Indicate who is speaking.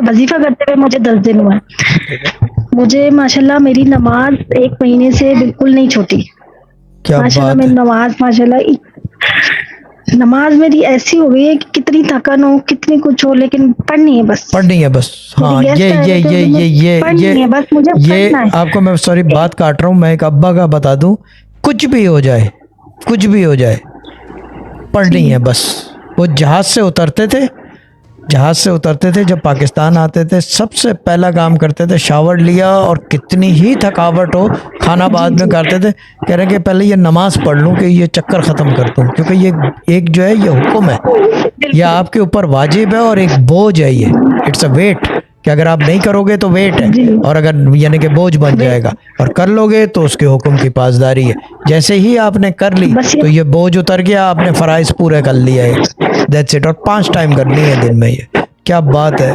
Speaker 1: وظیفہ کرتے ہوئے مجھے 10 دن ہوا ہے. مجھے ماشاءاللہ میری نماز 1 مہینے سے بالکل نہیں چھوٹی.
Speaker 2: کیا
Speaker 1: ماشاءاللہ
Speaker 2: بات
Speaker 1: میری
Speaker 2: ہے.
Speaker 1: نماز نماز میری ایسی ہو گئی ہے کہ کتنی تھکن ہو کتنی کچھ ہو لیکن پڑھنی ہے بس.
Speaker 2: پڑھنی ہے بس. ہاں
Speaker 1: میری گیسٹ آئے ہوئے تھے، اس دن پڑھنی ہے بس، مجھے
Speaker 2: یہ
Speaker 1: پڑھنا ہے.
Speaker 2: آپ کو میں سوری بات کاٹ رہا ہوں، میں ایک ابا کا بتا دوں، کچھ بھی ہو جائے کچھ بھی ہو جائے پڑھنی ہے بس. وہ جہاز سے اترتے تھے جب پاکستان آتے تھے، سب سے پہلا کام کرتے تھے شاور لیا، اور کتنی ہی تھکاوٹ ہو کھانا بعد میں کرتے تھے، کہہ رہے کہ پہلے یہ نماز پڑھ لوں کہ یہ چکر ختم کر دوں، کیونکہ یہ ایک جو ہے یہ حکم ہے، یہ آپ کے اوپر واجب ہے اور ایک بوجھ ہے، یہ اٹس اے ویٹ کہ اگر آپ نہیں کرو گے تو ویٹ ہے، اور اگر یعنی کہ بوجھ بن جائے گا، اور کر لو گے تو اس کے حکم کی پاسداری ہے. جیسے ہی آپ نے کر لی تو یہ بوجھ اتر گیا، آپ نے فرائض پورے کر لیا ایک. That's it. اور 5 ٹائم کرنی ہے دن میں. یہ کیا بات ہے.